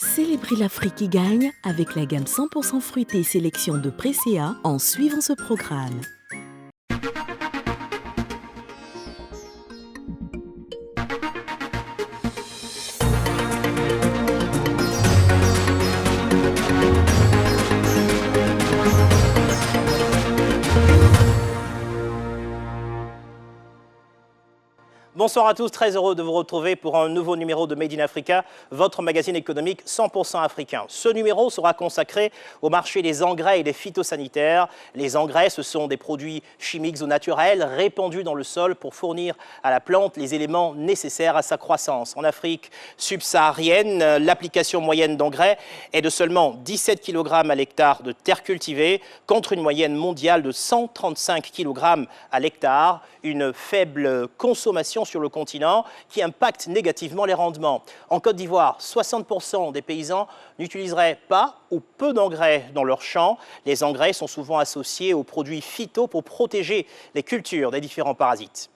Célébrez l'Afrique qui gagne avec la gamme 100% fruitée sélection de Presea en suivant ce programme. Bonsoir à tous, très heureux de vous retrouver pour un nouveau numéro de Made in Africa, votre magazine économique 100% africain. Ce numéro sera consacré au marché des engrais et des phytosanitaires. Les engrais, ce sont des produits chimiques ou naturels répandus dans le sol pour fournir à la plante les éléments nécessaires à sa croissance. En Afrique subsaharienne, l'application moyenne d'engrais est de seulement 17 kg à l'hectare de terre cultivée contre une moyenne mondiale de 135 kg à l'hectare. Une faible consommation sur le continent qui impacte négativement les rendements. En Côte d'Ivoire, 60% des paysans n'utiliseraient pas ou peu d'engrais dans leurs champs. Les engrais sont souvent associés aux produits phyto pour protéger les cultures des différents parasites.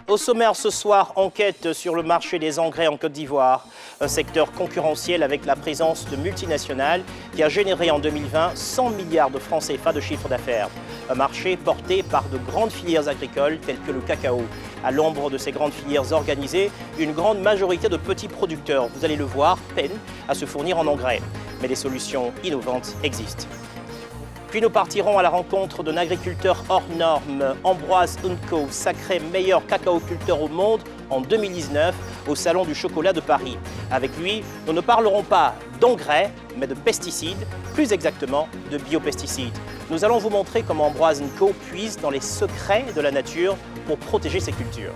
Au sommaire ce soir, enquête sur le marché des engrais en Côte d'Ivoire, un secteur concurrentiel avec la présence de multinationales qui a généré en 2020 100 milliards de francs CFA de chiffre d'affaires. Un marché porté par de grandes filières agricoles telles que le cacao. À l'ombre de ces grandes filières organisées, une grande majorité de petits producteurs, vous allez le voir, peinent à se fournir en engrais. Mais des solutions innovantes existent. Puis nous partirons à la rencontre d'un agriculteur hors norme, Ambroise Nko, sacré meilleur cacao-culteur au monde en 2019 au Salon du chocolat de Paris. Avec lui, nous ne parlerons pas d'engrais, mais de pesticides, plus exactement de biopesticides. Nous allons vous montrer comment Ambroise Nko puise dans les secrets de la nature pour protéger ses cultures.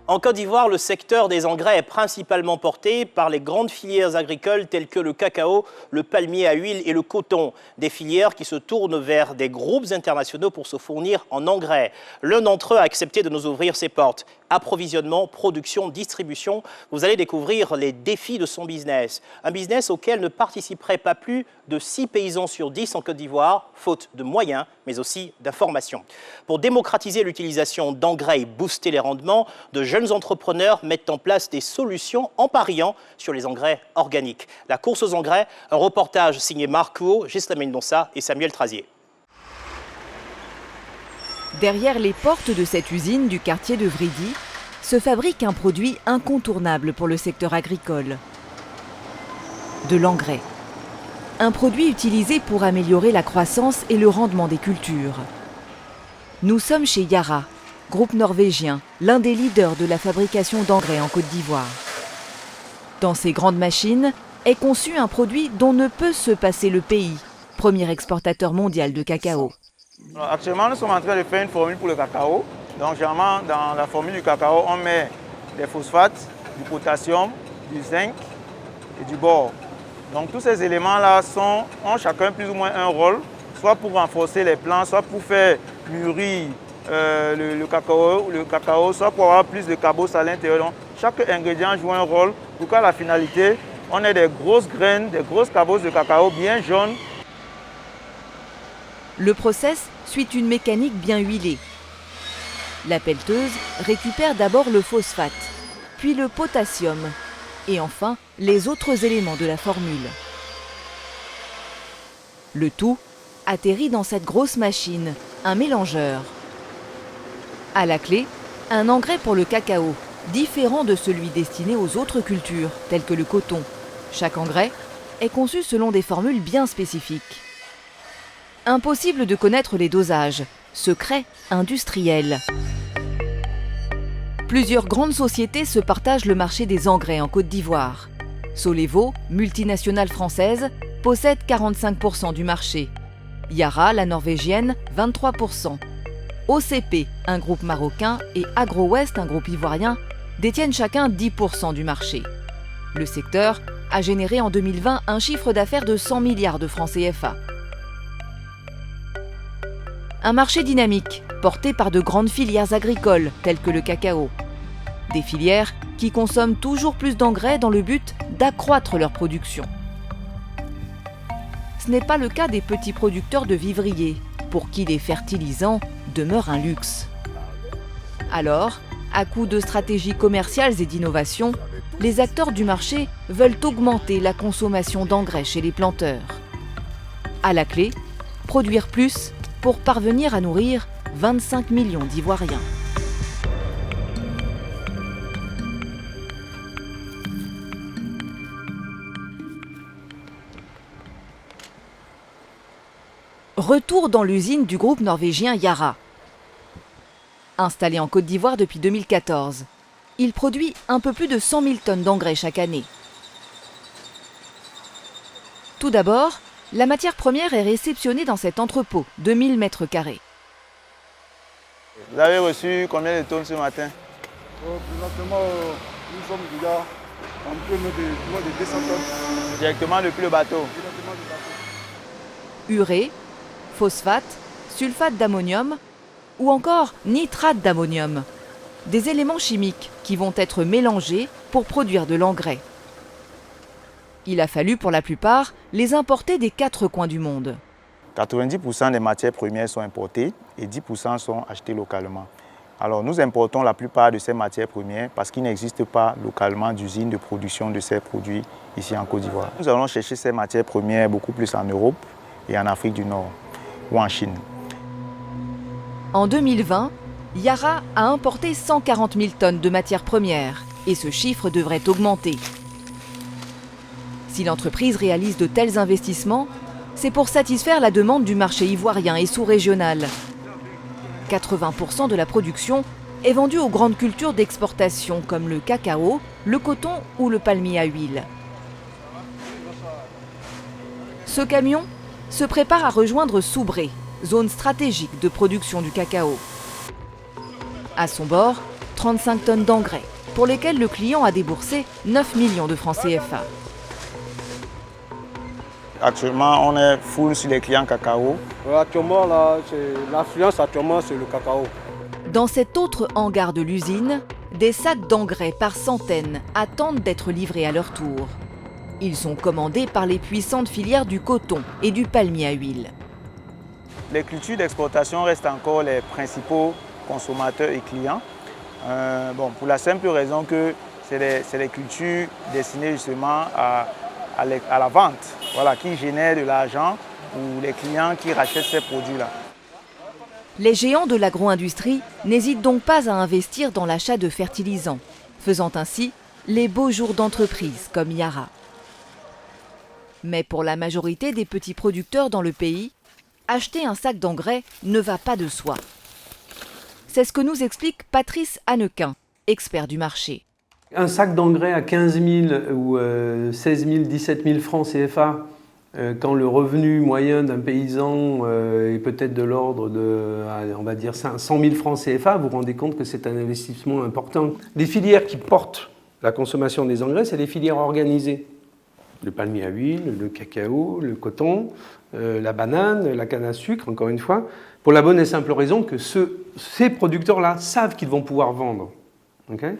En Côte d'Ivoire, le secteur des engrais est principalement porté par les grandes filières agricoles telles que le cacao, le palmier à huile et le coton. Des filières qui se tournent vers des groupes internationaux pour se fournir en engrais. L'un d'entre eux a accepté de nous ouvrir ses portes. Approvisionnement, production, distribution, vous allez découvrir les défis de son business. Un business auquel ne participeraient pas plus de 6 paysans sur 10 en Côte d'Ivoire, faute de moyens, mais aussi d'informations. Pour démocratiser l'utilisation d'engrais et booster les rendements, de jeunes entrepreneurs mettent en place des solutions en pariant sur les engrais organiques. La course aux engrais, un reportage signé Marc Huot, Gislain Mendonça et Samuel Trazier. Derrière les portes de cette usine du quartier de Vridi, se fabrique un produit incontournable pour le secteur agricole. De l'engrais. Un produit utilisé pour améliorer la croissance et le rendement des cultures. Nous sommes chez Yara, groupe norvégien, l'un des leaders de la fabrication d'engrais en Côte d'Ivoire. Dans ces grandes machines est conçu un produit dont ne peut se passer le pays, premier exportateur mondial de cacao. Actuellement, nous sommes en train de faire une formule pour le cacao. Donc, généralement, dans la formule du cacao, on met des phosphates, du potassium, du zinc et du bore. Donc, tous ces éléments-là ont chacun plus ou moins un rôle, soit pour renforcer les plants, soit pour faire mûrir le cacao, soit pour avoir plus de carbone à l'intérieur. Donc, chaque ingrédient joue un rôle pour qu'à la finalité, on ait des grosses graines, des grosses cabosses de cacao bien jaunes. Le process suit une mécanique bien huilée. La pelleteuse récupère d'abord le phosphate, puis le potassium, et enfin les autres éléments de la formule. Le tout atterrit dans cette grosse machine, un mélangeur. À la clé, un engrais pour le cacao, différent de celui destiné aux autres cultures, telles que le coton. Chaque engrais est conçu selon des formules bien spécifiques. Impossible de connaître les dosages, secret industriel. Plusieurs grandes sociétés se partagent le marché des engrais en Côte d'Ivoire. Solevo, multinationale française, possède 45% du marché. Yara, la norvégienne, 23%. OCP, un groupe marocain, et Agro-West, un groupe ivoirien, détiennent chacun 10% du marché. Le secteur a généré en 2020 un chiffre d'affaires de 100 milliards de francs CFA. Un marché dynamique, porté par de grandes filières agricoles, telles que le cacao. Des filières qui consomment toujours plus d'engrais dans le but d'accroître leur production. Ce n'est pas le cas des petits producteurs de vivriers, pour qui les fertilisants demeurent un luxe. Alors, à coup de stratégies commerciales et d'innovation, les acteurs du marché veulent augmenter la consommation d'engrais chez les planteurs. À la clé, produire plus pour parvenir à nourrir 25 millions d'Ivoiriens. Retour dans l'usine du groupe norvégien Yara. Installé en Côte d'Ivoire depuis 2014, il produit un peu plus de 100 000 tonnes d'engrais chaque année. Tout d'abord, la matière première est réceptionnée dans cet entrepôt de 1000 mètres carrés. Vous avez reçu combien de tonnes ce matin? Présentement, nous sommes déjà en train de 200 tonnes. Directement depuis le bateau. Urée, phosphate, sulfate d'ammonium ou encore nitrate d'ammonium. Des éléments chimiques qui vont être mélangés pour produire de l'engrais. Il a fallu pour la plupart les importer des 4 coins du monde. 90% des matières premières sont importées et 10% sont achetées localement. Alors nous importons la plupart de ces matières premières parce qu'il n'existe pas localement d'usine de production de ces produits ici en Côte d'Ivoire. Nous allons chercher ces matières premières beaucoup plus en Europe et en Afrique du Nord ou en Chine. En 2020, Yara a importé 140 000 tonnes de matières premières et ce chiffre devrait augmenter. Si l'entreprise réalise de tels investissements, c'est pour satisfaire la demande du marché ivoirien et sous-régional. 80% de la production est vendue aux grandes cultures d'exportation comme le cacao, le coton ou le palmier à huile. Ce camion se prépare à rejoindre Soubré, zone stratégique de production du cacao. À son bord, 35 tonnes d'engrais, pour lesquels le client a déboursé 9 millions de francs CFA. Actuellement, on est full sur les clients cacao. Actuellement, l'affluence actuellement, c'est le cacao. Dans cet autre hangar de l'usine, des sacs d'engrais par centaines attendent d'être livrés à leur tour. Ils sont commandés par les puissantes filières du coton et du palmier à huile. Les cultures d'exportation restent encore les principaux consommateurs et clients. Pour la simple raison que c'est les cultures destinées justement à la vente, qui génèrent de l'argent pour les clients qui rachètent ces produits-là. Les géants de l'agro-industrie n'hésitent donc pas à investir dans l'achat de fertilisants, faisant ainsi les beaux jours d'entreprises comme Yara. Mais pour la majorité des petits producteurs dans le pays, acheter un sac d'engrais ne va pas de soi. C'est ce que nous explique Patrice Hannequin, expert du marché. Un sac d'engrais à 15 000 ou 16 000, 17 000 francs CFA, quand le revenu moyen d'un paysan est peut-être de l'ordre de, on va dire, 100 000 francs CFA, vous vous rendez compte que c'est un investissement important. Les filières qui portent la consommation des engrais, c'est les filières organisées. Le palmier à huile, le cacao, le coton, la banane, la canne à sucre, encore une fois, pour la bonne et simple raison que ces producteurs-là savent qu'ils vont pouvoir vendre. Okay ?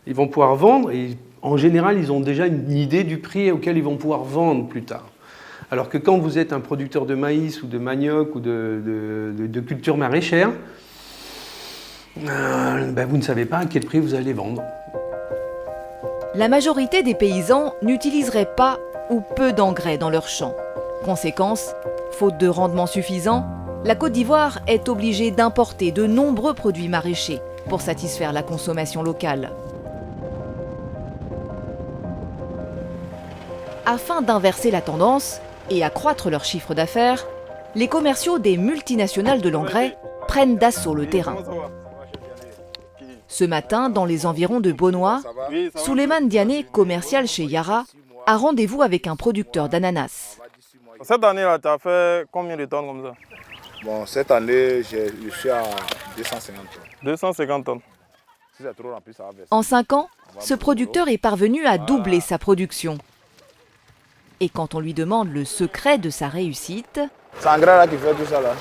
Ils vont pouvoir vendre et en général, ils ont déjà une idée du prix auquel ils vont pouvoir vendre plus tard. Alors que quand vous êtes un producteur de maïs ou de manioc ou de culture maraîchère, vous ne savez pas à quel prix vous allez vendre. La majorité des paysans n'utiliseraient pas ou peu d'engrais dans leurs champs. Conséquence, faute de rendement suffisant, la Côte d'Ivoire est obligée d'importer de nombreux produits maraîchers pour satisfaire la consommation locale. Afin d'inverser la tendance et accroître leur chiffre d'affaires, les commerciaux des multinationales de l'engrais prennent d'assaut le terrain. Ce matin, dans les environs de Beaunois, Souleymane Diané, commercial chez Yara, a rendez-vous avec un producteur d'ananas. Cette année-là, tu as fait combien de tonnes comme ça? Bon, cette année, je suis à 250 tonnes. 250 tonnes. Si c'est trop rempli, ça va baisser. En 5 ans, ce producteur est parvenu à doubler sa production. Et quand on lui demande le secret de sa réussite... C'est l'engrais là qui fait tout ça là.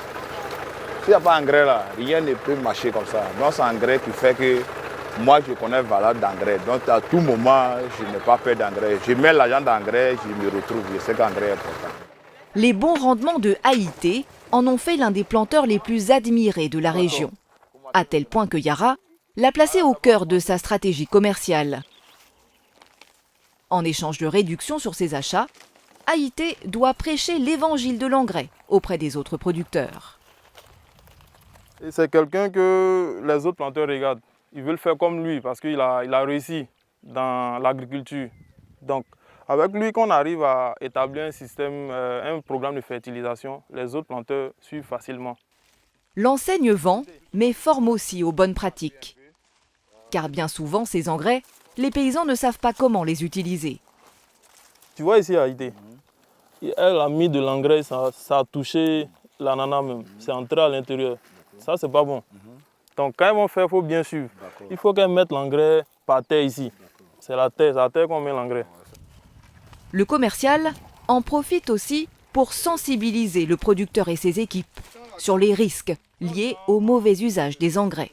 S'il n'y a pas d'engrais là, rien ne peut marcher comme ça. Donc c'est l'engrais qui fait que moi je connais la valeur d'engrais. Donc à tout moment, je n'ai pas peur d'engrais. Je mets l'argent d'engrais, je me retrouve. Je sais qu'engrais est important. Les bons rendements de Haïté en ont fait l'un des planteurs les plus admirés de la région. À tel point que Yara l'a placé au cœur de sa stratégie commerciale. En échange de réductions sur ses achats, Haïté doit prêcher l'évangile de l'engrais auprès des autres producteurs. C'est quelqu'un que les autres planteurs regardent. Ils veulent faire comme lui parce qu'il a réussi dans l'agriculture. Donc, avec lui, qu'on arrive à établir un système, un programme de fertilisation, les autres planteurs suivent facilement. L'enseigne vend, mais forme aussi aux bonnes pratiques. Car bien souvent, ces engrais, les paysans ne savent pas comment les utiliser. Tu vois ici à Haïté, elle a mis de l'engrais, ça a touché l'ananas même. C'est entré à l'intérieur. Ça, c'est pas bon. Donc quand ils vont faire, il faut bien suivre. Il faut qu'elles mettent l'engrais par terre ici. C'est la terre qu'on met l'engrais. Le commercial en profite aussi pour sensibiliser le producteur et ses équipes sur les risques liés au mauvais usage des engrais.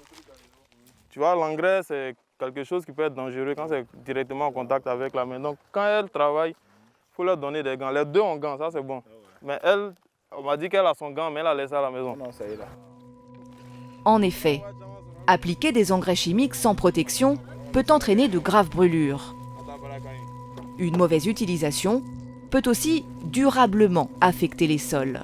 Tu vois, l'engrais, c'est quelque chose qui peut être dangereux quand c'est directement en contact avec la main. Donc quand elles travaillent, il faut leur donner des gants. Les deux ont gants, ça c'est bon. Mais elle, on m'a dit qu'elle a son gant, mais elle a laissé à la maison. Non, ça y est là. En effet, appliquer des engrais chimiques sans protection peut entraîner de graves brûlures. Une mauvaise utilisation peut aussi durablement affecter les sols.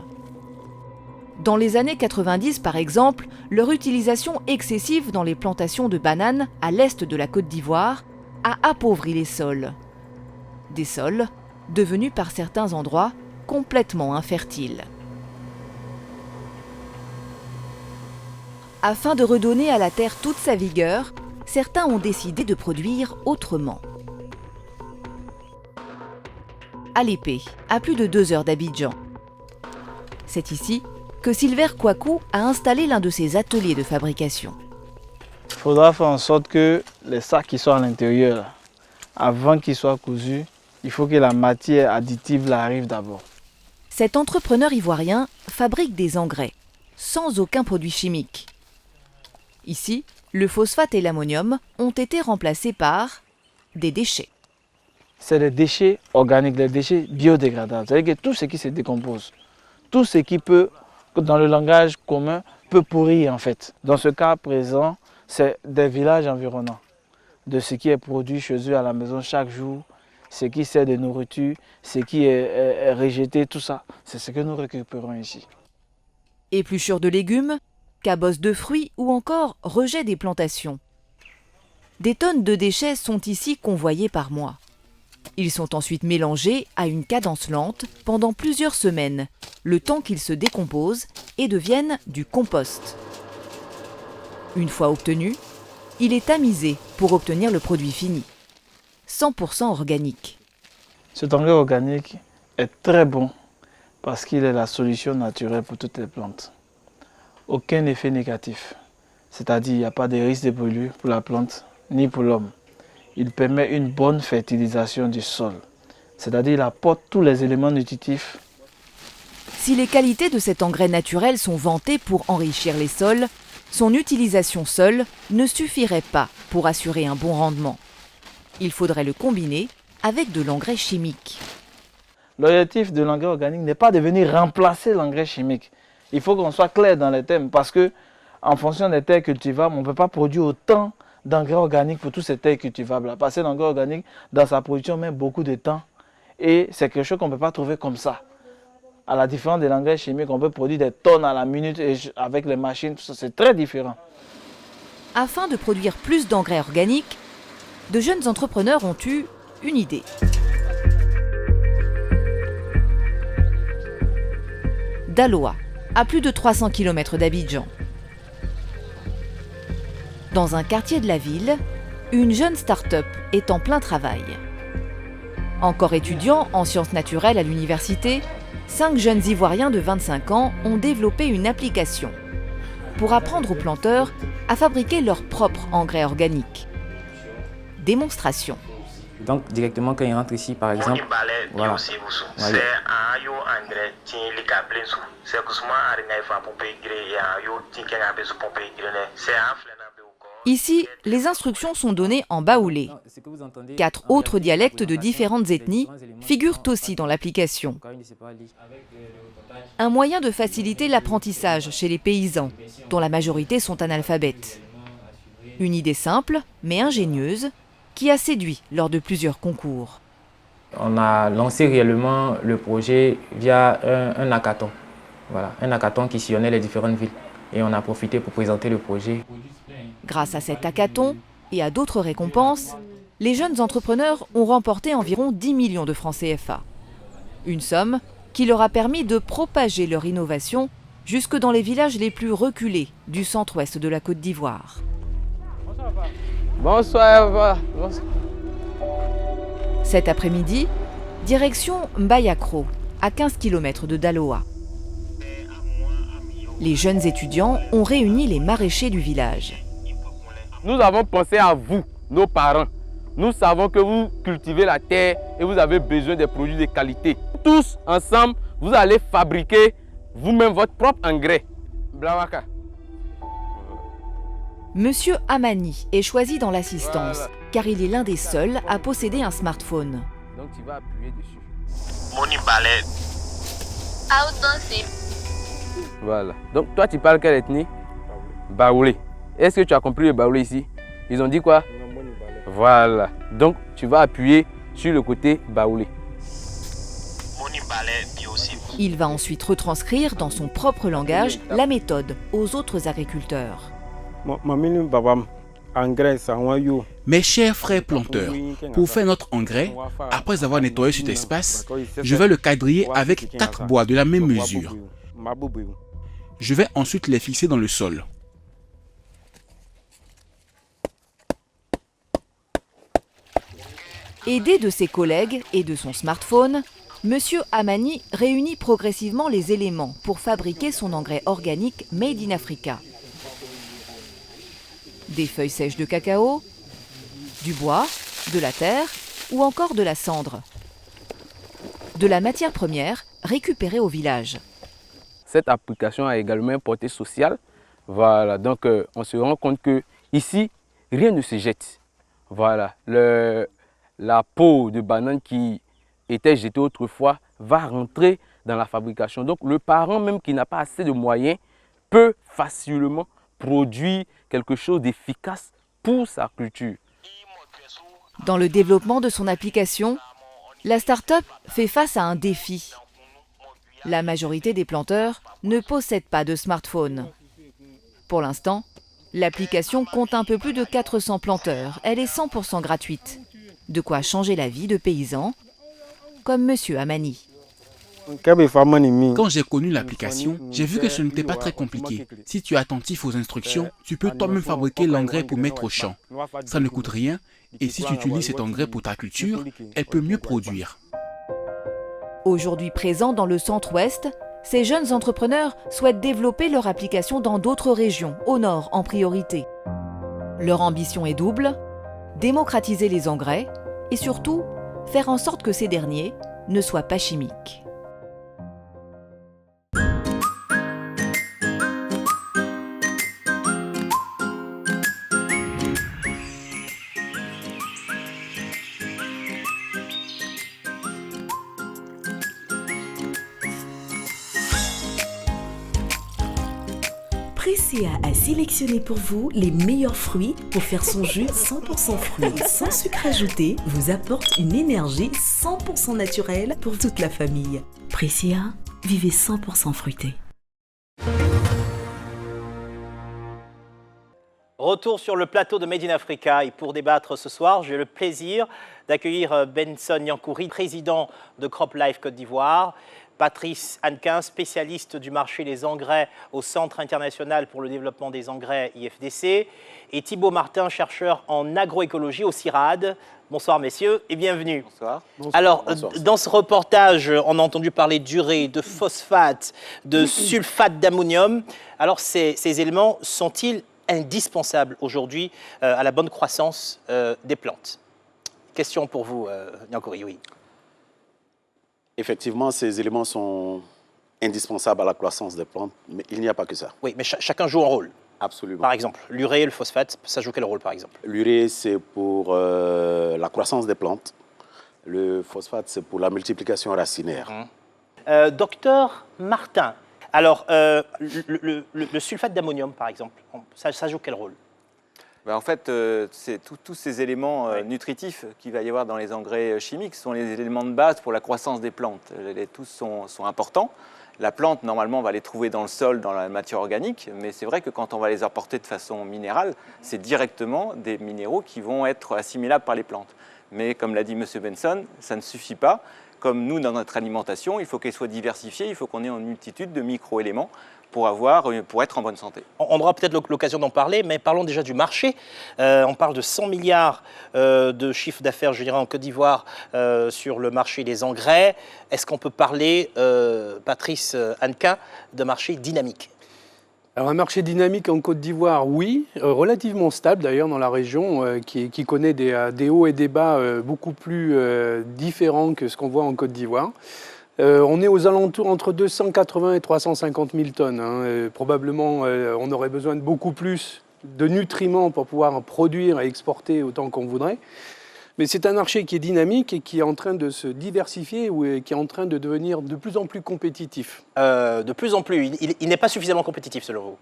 Dans les années 90, par exemple, leur utilisation excessive dans les plantations de bananes à l'est de la Côte d'Ivoire a appauvri les sols. Des sols devenus par certains endroits complètement infertiles. Afin de redonner à la terre toute sa vigueur, certains ont décidé de produire autrement. À l'épée, à plus de 2 heures d'Abidjan. C'est ici que Silver Kouakou a installé l'un de ses ateliers de fabrication. Il faudra faire en sorte que les sacs qui sont à l'intérieur, avant qu'ils soient cousus, il faut que la matière additive là arrive d'abord. Cet entrepreneur ivoirien fabrique des engrais, sans aucun produit chimique. Ici, le phosphate et l'ammonium ont été remplacés par des déchets. C'est des déchets organiques, des déchets biodégradables. C'est-à-dire que tout ce qui se décompose, tout ce qui peut, dans le langage commun, peut pourrir en fait. Dans ce cas présent, c'est des villages environnants, de ce qui est produit chez eux à la maison chaque jour, ce qui sert de nourriture, ce qui est rejeté, tout ça, c'est ce que nous récupérons ici. Épluchures de légumes, cabosses de fruits ou encore rejet des plantations. Des tonnes de déchets sont ici convoyés par mois. Ils sont ensuite mélangés à une cadence lente pendant plusieurs semaines, le temps qu'ils se décomposent et deviennent du compost. Une fois obtenu, il est tamisé pour obtenir le produit fini, 100% organique. Cet engrais organique est très bon parce qu'il est la solution naturelle pour toutes les plantes. Aucun effet négatif, c'est-à-dire il n'y a pas de risque de brûlure pour la plante ni pour l'homme. Il permet une bonne fertilisation du sol, c'est-à-dire il apporte tous les éléments nutritifs. Si les qualités de cet engrais naturel sont vantées pour enrichir les sols, son utilisation seule ne suffirait pas pour assurer un bon rendement. Il faudrait le combiner avec de l'engrais chimique. L'objectif de l'engrais organique n'est pas de venir remplacer l'engrais chimique. Il faut qu'on soit clair dans les thèmes parce que, en fonction des terres cultivables, on ne peut pas produire autant d'engrais organiques pour toutes ces terres cultivables. Parce que l'engrais organique, dans sa production, met beaucoup de temps et c'est quelque chose qu'on ne peut pas trouver comme ça. À la différence de l'engrais chimique, on peut produire des tonnes à la minute et avec les machines, tout ça, c'est très différent. Afin de produire plus d'engrais organiques, de jeunes entrepreneurs ont eu une idée. Daloa, à plus de 300 km d'Abidjan. Dans un quartier de la ville, une jeune start-up est en plein travail. Encore étudiants en sciences naturelles à l'université, 5 jeunes Ivoiriens de 25 ans ont développé une application pour apprendre aux planteurs à fabriquer leur propre engrais organique. Démonstration. Donc directement quand ils rentrent ici par exemple, voilà. Ici, les instructions sont données en baoulé. 4 autres dialectes de différentes ethnies figurent aussi dans l'application. Un moyen de faciliter l'apprentissage chez les paysans, dont la majorité sont analphabètes. Une idée simple, mais ingénieuse, qui a séduit lors de plusieurs concours. On a lancé réellement le projet via un hackathon. Voilà, un hackathon qui sillonnait les différentes villes. Et on a profité pour présenter le projet. Grâce à cet hackathon et à d'autres récompenses, les jeunes entrepreneurs ont remporté environ 10 millions de francs CFA. Une somme qui leur a permis de propager leur innovation jusque dans les villages les plus reculés du centre-ouest de la Côte d'Ivoire. Bonsoir. Cet après-midi, direction Mbayakro, à 15 km de Daloa. Les jeunes étudiants ont réuni les maraîchers du village. Nous avons pensé à vous, nos parents. Nous savons que vous cultivez la terre et vous avez besoin des produits de qualité. Tous ensemble, vous allez fabriquer vous-même votre propre engrais. Blawaka. Monsieur Amani est choisi dans l'assistance, car il est l'un des seuls à posséder un smartphone. Donc tu vas appuyer dessus. Voilà. Donc toi tu parles quelle ethnie? Baoulé. Est-ce que tu as compris le baoulé ici? Ils ont dit quoi? Voilà. Donc tu vas appuyer sur le côté baoulé. Il va ensuite retranscrire dans son propre langage la méthode aux autres agriculteurs. Mes chers frères planteurs, pour faire notre engrais, après avoir nettoyé cet espace, je vais le quadriller avec 4 bois de la même mesure. Je vais ensuite les fixer dans le sol. Aidé de ses collègues et de son smartphone, Monsieur Amani réunit progressivement les éléments pour fabriquer son engrais organique Made in Africa. Des feuilles sèches de cacao, du bois, de la terre ou encore de la cendre. De la matière première récupérée au village. Cette application a également une portée sociale. Voilà, donc on se rend compte que ici, rien ne se jette. Voilà, la peau de banane qui était jetée autrefois va rentrer dans la fabrication. Donc le parent même qui n'a pas assez de moyens peut facilement produire quelque chose d'efficace pour sa culture. Dans le développement de son application, la start-up fait face à un défi. La majorité des planteurs ne possèdent pas de smartphone. Pour l'instant, l'application compte un peu plus de 400 planteurs. Elle est 100% gratuite. De quoi changer la vie de paysans, comme Monsieur Amani. Quand j'ai connu l'application, j'ai vu que ce n'était pas très compliqué. Si tu es attentif aux instructions, tu peux toi-même fabriquer l'engrais pour mettre au champ. Ça ne coûte rien et si tu utilises cet engrais pour ta culture, elle peut mieux produire. Aujourd'hui présents dans le centre-ouest, ces jeunes entrepreneurs souhaitent développer leur application dans d'autres régions, au nord en priorité. Leur ambition est double, démocratiser les engrais et surtout faire en sorte que ces derniers ne soient pas chimiques. Presséa a sélectionné pour vous les meilleurs fruits pour faire son jus 100% fruits. Sans sucre ajouté, vous apporte une énergie 100% naturelle pour toute la famille. Presséa, vivez 100% fruité. Retour sur le plateau de Made in Africa et pour débattre ce soir, j'ai le plaisir d'accueillir Benson Yankouri, président de CropLife Côte d'Ivoire, Patrice Hannequin, spécialiste du marché des engrais au Centre international pour le développement des engrais IFDC, et Thibaut Martin, chercheur en agroécologie au CIRAD. Bonsoir messieurs et bienvenue. Bonsoir. Alors, dans ce reportage, on a entendu parler d'urée, de phosphate, de sulfate d'ammonium. Alors, ces éléments sont-ils indispensables aujourd'hui à la bonne croissance des plantes? Question pour vous, Yankouri, oui. Effectivement, ces éléments sont indispensables à la croissance des plantes, mais il n'y a pas que ça. Oui, mais chacun joue un rôle. Absolument. Par exemple, l'urée et le phosphate, ça joue quel rôle, par exemple? L'urée, c'est pour la croissance des plantes. Le phosphate, c'est pour la multiplication racinaire. Docteur Martin, alors, le sulfate d'ammonium, par exemple, ça joue quel rôle? En fait, c'est tous ces éléments nutritifs qu'il va y avoir dans les engrais chimiques sont les éléments de base pour la croissance des plantes. Tous sont importants. La plante, normalement, va les trouver dans le sol, dans la matière organique, mais c'est vrai que quand on va les apporter de façon minérale, c'est directement des minéraux qui vont être assimilables par les plantes. Mais comme l'a dit M. Benson, ça ne suffit pas. Comme nous, dans notre alimentation, il faut qu'elle soit diversifiée, il faut qu'on ait une multitude de micro-éléments pour être en bonne santé. On aura peut-être l'occasion d'en parler, mais parlons déjà du marché. On parle de 100 milliards de chiffre d'affaires, je dirais, en Côte d'Ivoire sur le marché des engrais. Est-ce qu'on peut parler, Patrice Anka, de marché dynamique? Alors un marché dynamique en Côte d'Ivoire, oui, relativement stable d'ailleurs dans la région, qui connaît des hauts et des bas beaucoup plus différents que ce qu'on voit en Côte d'Ivoire. On est aux alentours entre 280 et 350 000 tonnes. Probablement, on aurait besoin de beaucoup plus de nutriments pour pouvoir produire et exporter autant qu'on voudrait. Mais c'est un marché qui est dynamique et qui est en train de se diversifier et qui est en train de devenir de plus en plus compétitif. De plus en plus. Il n'est pas suffisamment compétitif, selon vous?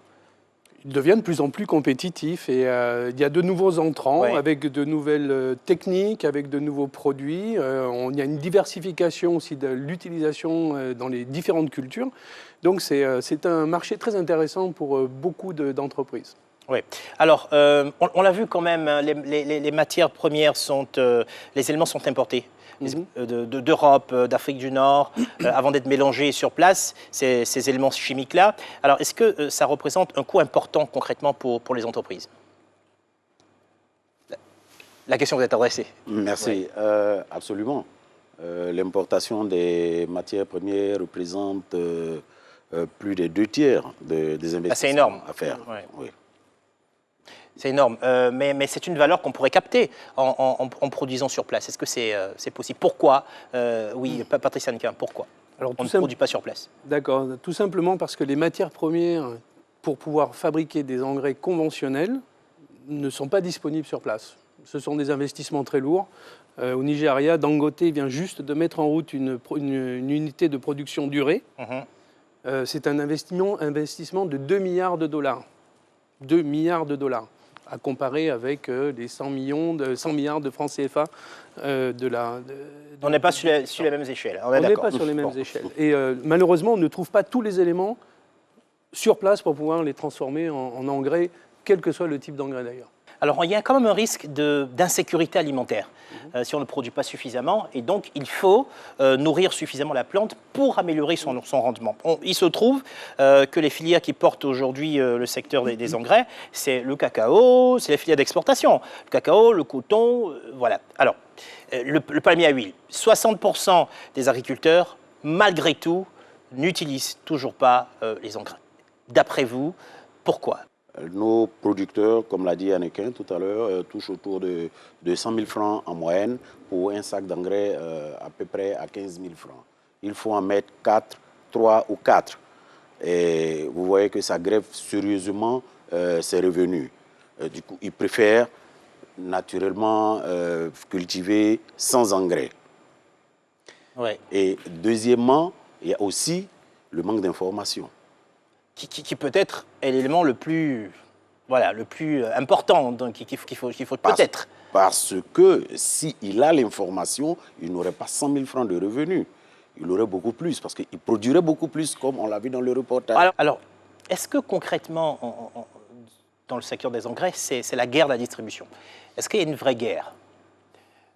Il devient de plus en plus compétitif et il y a de nouveaux entrants avec de nouvelles techniques, avec de nouveaux produits. Il y a une diversification aussi de l'utilisation dans les différentes cultures. Donc c'est un marché très intéressant pour beaucoup d'entreprises. Oui. Alors, on l'a vu quand même, les matières premières les éléments sont importés. D'Europe, d'Afrique du Nord, avant d'être mélangés sur place, ces éléments chimiques-là. Alors, est-ce que ça représente un coût important concrètement pour les entreprises? La question vous est adressée. Merci. Absolument. L'importation des matières premières représente plus des 2/3 des investissements à faire. Oui. C'est énorme, mais c'est une valeur qu'on pourrait capter en produisant sur place. Est-ce que c'est possible? Pourquoi? Oui, Patrice Anka, pourquoi on ne produit pas sur place? D'accord, tout simplement parce que les matières premières, pour pouvoir fabriquer des engrais conventionnels, ne sont pas disponibles sur place. Ce sont des investissements très lourds. Au Nigeria, Dangote vient juste de mettre en route une unité de production durée. C'est un investissement de 2 milliards de dollars. 2 milliards de dollars. À comparer avec les 100 milliards de francs CFA On n'est pas sur les mêmes échelles. On n'est pas sur les mêmes échelles. Et malheureusement, on ne trouve pas tous les éléments sur place pour pouvoir les transformer en engrais, quel que soit le type d'engrais d'ailleurs. Alors, il y a quand même un risque d'insécurité alimentaire si on ne produit pas suffisamment. Et donc, il faut nourrir suffisamment la plante pour améliorer son rendement. Il se trouve que les filières qui portent aujourd'hui le secteur des engrais, c'est le cacao, c'est les filières d'exportation. Le cacao, le coton, voilà. Alors, le palmier à huile. 60% des agriculteurs, malgré tout, n'utilisent toujours pas les engrais. D'après vous, pourquoi ? Nos producteurs, comme l'a dit Annequin tout à l'heure, touchent autour de 100 000 francs en moyenne pour un sac d'engrais à peu près à 15 000 francs. Il faut en mettre 3 ou 4. Et vous voyez que ça grève sérieusement ses revenus. Du coup, ils préfèrent naturellement cultiver sans engrais. Ouais. Et deuxièmement, il y a aussi le manque d'information. Qui peut être l'élément le plus important qu'il faut peut-être. Parce que s'il a l'information, il n'aurait pas 100 000 francs de revenus. Il aurait beaucoup plus, parce qu'il produirait beaucoup plus, comme on l'a vu dans le reportage. Alors est-ce que concrètement, dans le secteur des engrais, c'est la guerre de la distribution? Est-ce qu'il y a une vraie guerre?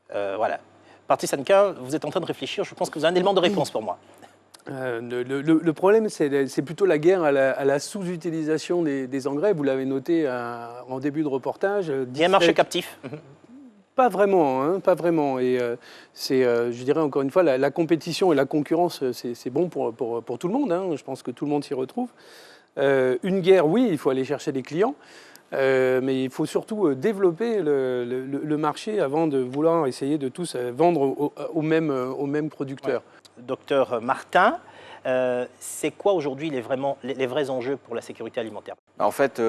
Voilà. Patrice Anka, vous êtes en train de réfléchir, je pense que vous avez un élément de réponse pour moi. Le problème, c'est plutôt la guerre à la sous-utilisation des engrais. Vous l'avez noté en début de reportage. Il y a un marché captif. Pas vraiment, hein, pas vraiment. Et je dirais encore une fois, la compétition et la concurrence, c'est bon pour tout le monde. Hein. Je pense que tout le monde s'y retrouve. Une guerre, oui, il faut aller chercher des clients. Mais il faut surtout développer le marché avant de vouloir essayer de tous vendre aux mêmes producteurs. Ouais. Docteur Martin, c'est quoi aujourd'hui les vrais enjeux pour la sécurité alimentaire? En fait,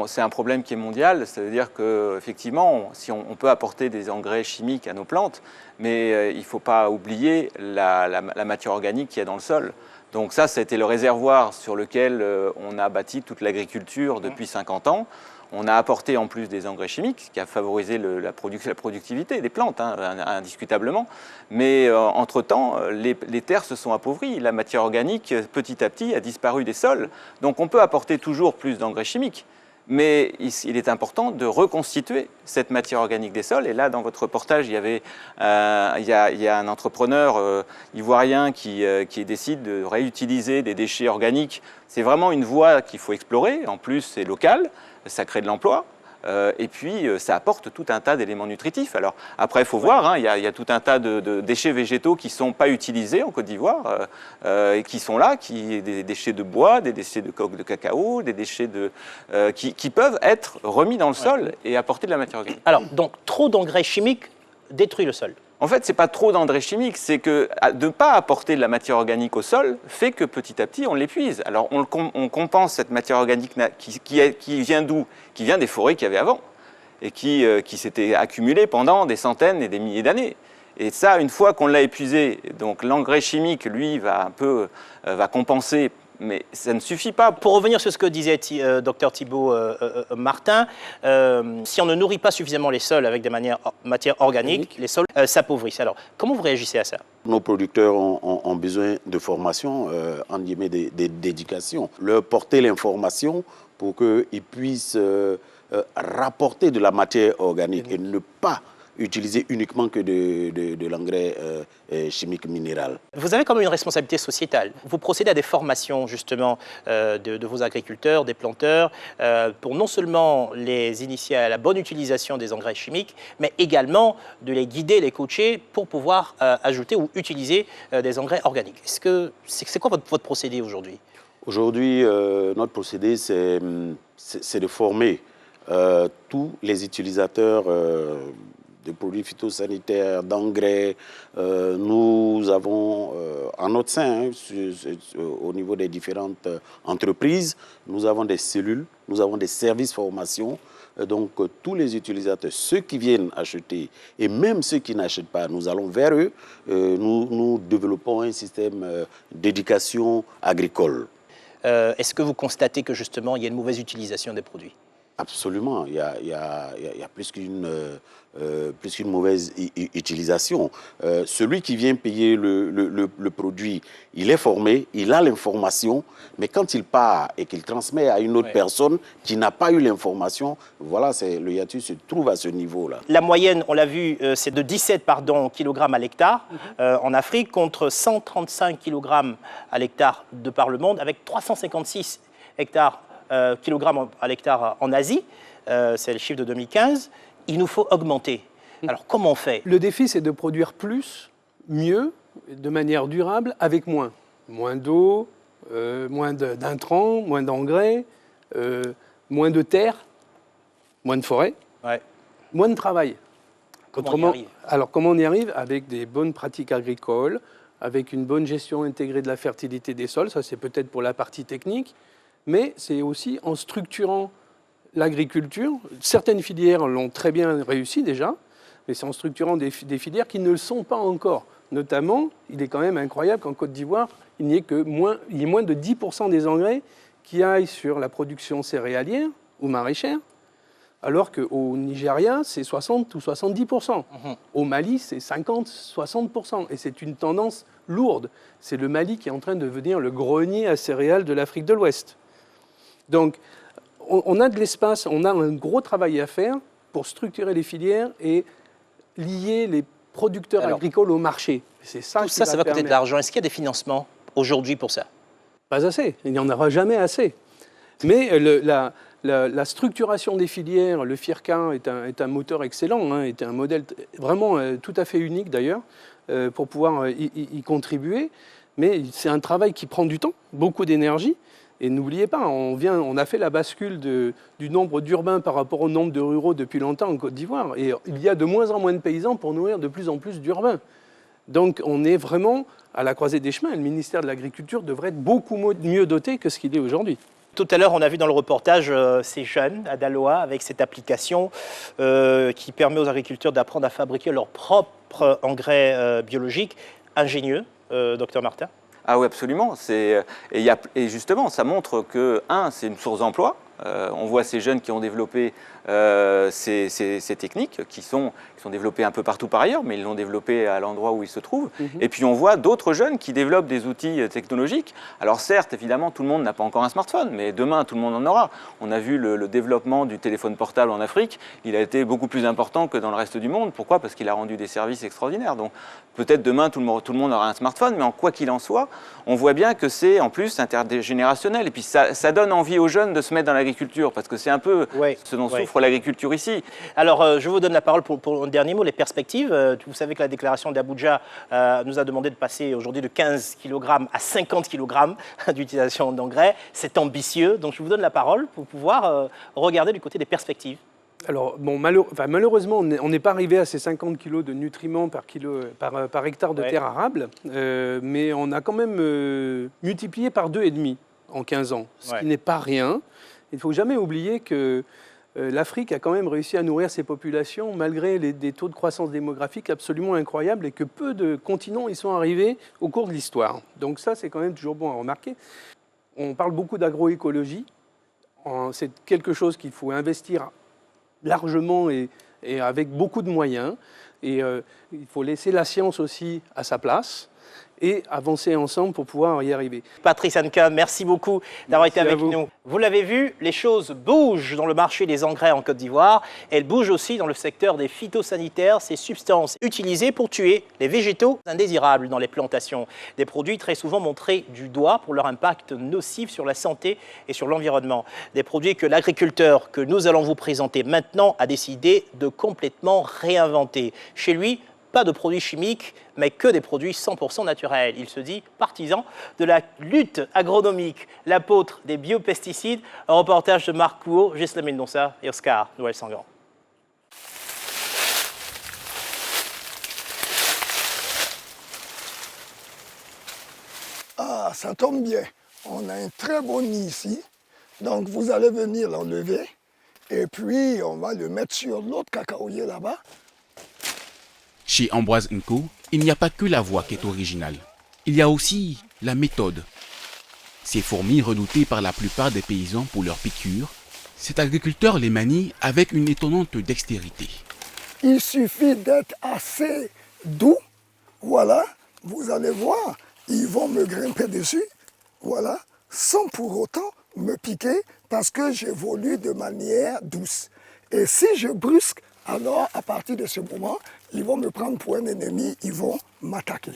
c'est un problème qui est mondial. Ça veut dire qu'effectivement, si on peut apporter des engrais chimiques à nos plantes, mais il ne faut pas oublier la matière organique qu'il y a dans le sol. Donc ça a été le réservoir sur lequel on a bâti toute l'agriculture depuis 50 ans. On a apporté en plus des engrais chimiques, ce qui a favorisé la productivité des plantes, hein, indiscutablement. Mais entre-temps, les terres se sont appauvries. La matière organique, petit à petit, a disparu des sols. Donc on peut apporter toujours plus d'engrais chimiques. Mais il est important de reconstituer cette matière organique des sols. Et là, dans votre reportage, il y a un entrepreneur ivoirien qui décide de réutiliser des déchets organiques. C'est vraiment une voie qu'il faut explorer. En plus, c'est local, ça crée de l'emploi. Et puis, ça apporte tout un tas d'éléments nutritifs. Alors, après, il faut voir, hein, il y a tout un tas de déchets végétaux qui ne sont pas utilisés en Côte d'Ivoire et qui sont là, des déchets de bois, des déchets de coque de cacao, des déchets qui peuvent être remis dans le sol et apporter de la matière organique. Alors, donc, trop d'engrais chimiques détruit le sol. En fait, ce n'est pas trop d'engrais chimiques, c'est que de ne pas apporter de la matière organique au sol fait que petit à petit, on l'épuise. Alors, on compense cette matière organique qui vient d'où? Qui vient des forêts qu'il y avait avant et qui s'étaient accumulées pendant des centaines et des milliers d'années. Et ça, une fois qu'on l'a épuisé, donc l'engrais chimique, lui, va compenser. Mais ça ne suffit pas. Pour revenir sur ce que disait Dr Thibault Martin, si on ne nourrit pas suffisamment les sols avec des matières organiques, les sols s'appauvrissent. Alors, comment vous réagissez à ça? Nos producteurs ont besoin de formation, en guillemets, d'éducation. Leur porter l'information pour qu'ils puissent rapporter de la matière organique et ne pas utiliser uniquement que de l'engrais chimique minéral. Vous avez quand même une responsabilité sociétale. Vous procédez à des formations justement de vos agriculteurs, des planteurs, pour non seulement les initier à la bonne utilisation des engrais chimiques, mais également de les guider, les coacher pour pouvoir ajouter ou utiliser des engrais organiques. C'est quoi votre procédé aujourd'hui? Aujourd'hui, notre procédé, c'est de former tous les utilisateurs de produits phytosanitaires, d'engrais. Nous avons en notre sein, au niveau des différentes entreprises, nous avons des cellules, nous avons des services formation. Donc tous les utilisateurs, ceux qui viennent acheter et même ceux qui n'achètent pas, nous allons vers eux. Nous développons un système d'éducation agricole. Est-ce que vous constatez que justement il y a une mauvaise utilisation des produits? Absolument, il y a plus qu'une mauvaise utilisation. Celui qui vient payer le produit, il est formé, il a l'information, mais quand il part et qu'il transmet à une autre personne qui n'a pas eu l'information, voilà, le hiatus se trouve à ce niveau-là. La moyenne, on l'a vu, c'est de 17 kg à l'hectare en Afrique contre 135 kg à l'hectare de par le monde, avec 356 kilogrammes à l'hectare en Asie, c'est le chiffre de 2015, il nous faut augmenter. Alors comment on fait? Le défi, c'est de produire plus, mieux, de manière durable, avec moins. Moins d'eau, moins d'intrants, moins d'engrais, moins de terre, moins de forêt, moins de travail. Alors comment on y arrive? Avec des bonnes pratiques agricoles, avec une bonne gestion intégrée de la fertilité des sols, ça c'est peut-être pour la partie technique, mais c'est aussi en structurant l'agriculture. Certaines filières l'ont très bien réussi déjà, mais c'est en structurant des filières qui ne le sont pas encore. Notamment, il est quand même incroyable qu'en Côte d'Ivoire, il n'y ait moins de 10% des engrais qui aillent sur la production céréalière ou maraîchère, alors qu'au Nigeria, c'est 60 ou 70%. Au Mali, c'est 50-60%. Et c'est une tendance lourde. C'est le Mali qui est en train de devenir le grenier à céréales de l'Afrique de l'Ouest. Donc, on a de l'espace, on a un gros travail à faire pour structurer les filières et lier les producteurs agricoles au marché. C'est ça tout ça, ça va coûter de l'argent. Est-ce qu'il y a des financements aujourd'hui pour ça? Pas assez. Il n'y en aura jamais assez. Mais la structuration des filières, le FIRCA est un moteur excellent, est un modèle vraiment tout à fait unique d'ailleurs, pour pouvoir y contribuer. Mais c'est un travail qui prend du temps, beaucoup d'énergie. Et n'oubliez pas, on a fait la bascule du nombre d'urbains par rapport au nombre de ruraux depuis longtemps en Côte d'Ivoire. Et il y a de moins en moins de paysans pour nourrir de plus en plus d'urbains. Donc on est vraiment à la croisée des chemins. Le ministère de l'Agriculture devrait être beaucoup mieux doté que ce qu'il est aujourd'hui. Tout à l'heure, on a vu dans le reportage ces jeunes à Daloa avec cette application qui permet aux agriculteurs d'apprendre à fabriquer leur propre engrais biologique. Ingénieux, docteur Martin? Ah oui, absolument. Et justement, ça montre que, c'est une source d'emploi, On voit ces jeunes qui ont développé ces techniques, qui sont développées un peu partout par ailleurs, mais ils l'ont développé à l'endroit où ils se trouvent. Et puis on voit d'autres jeunes qui développent des outils technologiques. Alors certes, évidemment, tout le monde n'a pas encore un smartphone, mais demain, tout le monde en aura. On a vu le développement du téléphone portable en Afrique, il a été beaucoup plus important que dans le reste du monde. Pourquoi? Parce qu'il a rendu des services extraordinaires. Donc peut-être demain, tout le monde aura un smartphone, mais en quoi qu'il en soit, on voit bien que c'est en plus intergénérationnel. Et puis ça donne envie aux jeunes de se mettre dans l'agriculture, parce que c'est un peu ce dont souffre l'agriculture ici. Alors, je vous donne la parole pour un dernier mot, les perspectives. Vous savez que la déclaration d'Abuja nous a demandé de passer aujourd'hui de 15 kg à 50 kg d'utilisation d'engrais. C'est ambitieux, donc je vous donne la parole pour pouvoir regarder du côté des perspectives. Alors, bon, malheureusement, on n'est pas arrivé à ces 50 kg de nutriments par hectare de terre arable, mais on a quand même multiplié par 2,5 en 15 ans, ce qui n'est pas rien. Il ne faut jamais oublier que l'Afrique a quand même réussi à nourrir ses populations malgré des taux de croissance démographique absolument incroyables et que peu de continents y sont arrivés au cours de l'histoire. Donc ça, c'est quand même toujours bon à remarquer. On parle beaucoup d'agroécologie. C'est quelque chose qu'il faut investir largement et avec beaucoup de moyens. Et il faut laisser la science aussi à sa place et avancer ensemble pour pouvoir y arriver. Patrice Anka, merci beaucoup d'avoir été avec nous. Vous l'avez vu, les choses bougent dans le marché des engrais en Côte d'Ivoire. Elles bougent aussi dans le secteur des phytosanitaires, ces substances utilisées pour tuer les végétaux indésirables dans les plantations. Des produits très souvent montrés du doigt pour leur impact nocif sur la santé et sur l'environnement. Des produits que l'agriculteur que nous allons vous présenter maintenant a décidé de complètement réinventer. Chez lui, pas de produits chimiques, mais que des produits 100% naturels. Il se dit partisan de la lutte agronomique, l'apôtre des biopesticides. Un reportage de Marc Pouot, Gisèle Mendonça et Oscar Noël-Sangan. Ah, ça tombe bien. On a un très beau nid ici. Donc vous allez venir l'enlever et puis on va le mettre sur l'autre cacaoyer là-bas. Chez Ambroise & Co, il n'y a pas que la voix qui est originale. Il y a aussi la méthode. Ces fourmis redoutées par la plupart des paysans pour leurs piqûres, cet agriculteur les manie avec une étonnante dextérité. Il suffit d'être assez doux, voilà, vous allez voir, ils vont me grimper dessus, voilà, sans pour autant me piquer parce que j'évolue de manière douce. Et si je brusque, alors à partir de ce moment, ils vont me prendre pour un ennemi, ils vont m'attaquer.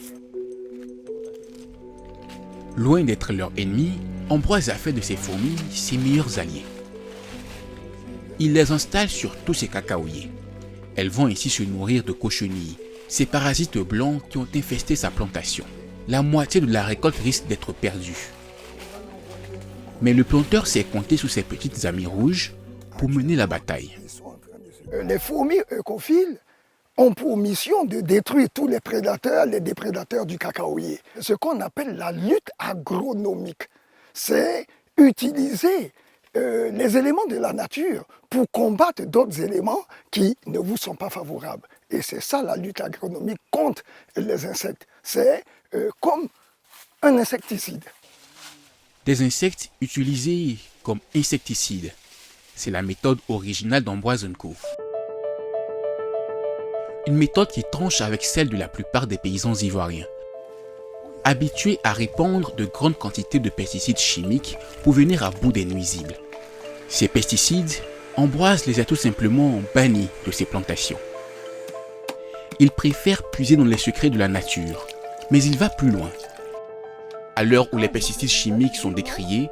Loin d'être leur ennemi, Ambroise a fait de ces fourmis ses meilleurs alliés. Il les installe sur tous ses cacaoyers. Elles vont ainsi se nourrir de cochenilles, ces parasites blancs qui ont infesté sa plantation. La moitié de la récolte risque d'être perdue. Mais le planteur s'est compté sur ses petites amies rouges pour mener la bataille. Les fourmis eukophiles ont pour mission de détruire tous les déprédateurs du cacaoyer. Ce qu'on appelle la lutte agronomique, c'est utiliser les éléments de la nature pour combattre d'autres éléments qui ne vous sont pas favorables. Et c'est ça la lutte agronomique contre les insectes. C'est comme un insecticide. Des insectes utilisés comme insecticides. C'est la méthode originale d'Ambroise & Co. Une méthode qui tranche avec celle de la plupart des paysans ivoiriens, habitués à répandre de grandes quantités de pesticides chimiques pour venir à bout des nuisibles. Ces pesticides, Ambroise les a tout simplement bannis de ses plantations. Il préfère puiser dans les secrets de la nature, mais il va plus loin. À l'heure où les pesticides chimiques sont décriés,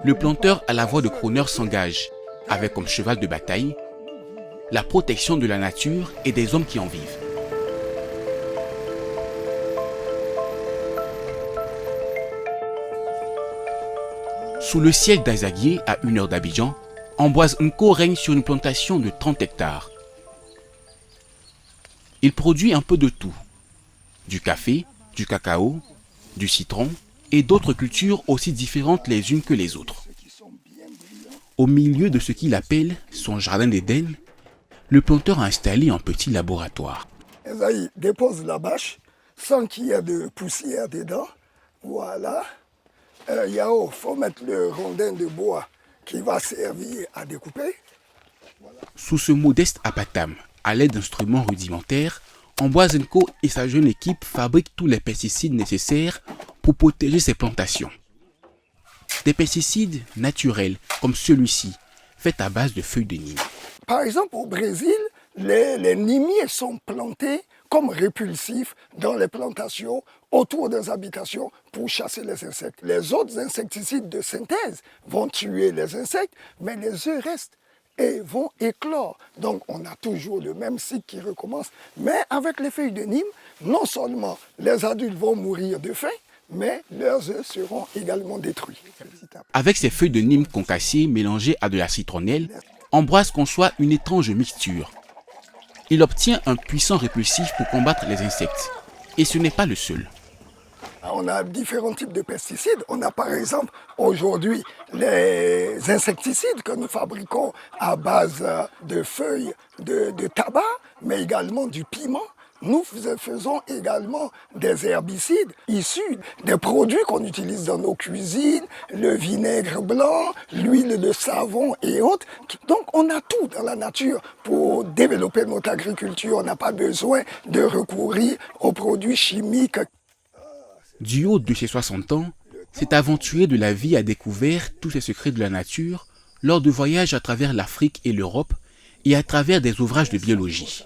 le planteur à la voix de Crooner s'engage, avec comme cheval de bataille, la protection de la nature et des hommes qui en vivent. Sous le ciel d'Azaguié, à 1 heure d'Abidjan, Ambroise & Co règne sur une plantation de 30 hectares. Il produit un peu de tout, du café, du cacao, du citron et d'autres cultures aussi différentes les unes que les autres. Au milieu de ce qu'il appelle son jardin d'Éden, le planteur a installé un petit laboratoire. Esaïe dépose la bâche sans qu'il y ait de poussière dedans. Voilà. Il faut mettre le rondin de bois qui va servir à découper. Sous ce modeste abatam, à l'aide d'instruments rudimentaires, Ambroise & Co et sa jeune équipe fabriquent tous les pesticides nécessaires pour protéger ses plantations. Des pesticides naturels comme celui-ci, faits à base de feuilles de nîmes. Par exemple, au Brésil, les nimiers sont plantés comme répulsifs dans les plantations autour des habitations pour chasser les insectes. Les autres insecticides de synthèse vont tuer les insectes, mais les œufs restent et vont éclore. Donc on a toujours le même cycle qui recommence. Mais avec les feuilles de Nîmes, non seulement les adultes vont mourir de faim, mais leurs œufs seront également détruits. Avec ces feuilles de Nîmes concassées mélangées à de la citronnelle, Ambroise conçoit une étrange mixture. Il obtient un puissant répulsif pour combattre les insectes. Et ce n'est pas le seul. On a différents types de pesticides. On a par exemple aujourd'hui les insecticides que nous fabriquons à base de feuilles de tabac, mais également du piment. Nous faisons également des herbicides issus des produits qu'on utilise dans nos cuisines, le vinaigre blanc, l'huile de savon et autres. Donc on a tout dans la nature pour développer notre agriculture. On n'a pas besoin de recourir aux produits chimiques. Du haut de ses 60 ans, cet aventurier de la vie a découvert tous les secrets de la nature lors de voyages à travers l'Afrique et l'Europe et à travers des ouvrages de biologie.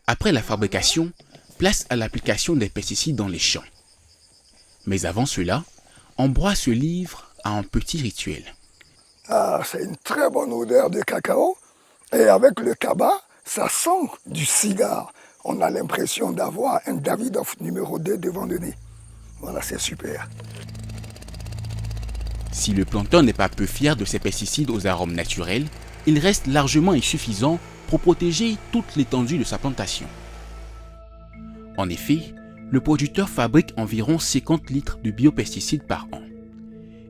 Après la fabrication, place à l'application des pesticides dans les champs. Mais avant cela, Ambroise se livre à un petit rituel. C'est une très bonne odeur de cacao et avec le cabas, ça sent du cigare. On a l'impression d'avoir un Davidoff numéro 2 devant le nez. Voilà, c'est super. Si le planteur n'est pas peu fier de ses pesticides aux arômes naturels, il reste largement insuffisant pour protéger toute l'étendue de sa plantation. En effet, le producteur fabrique environ 50 litres de biopesticides par an.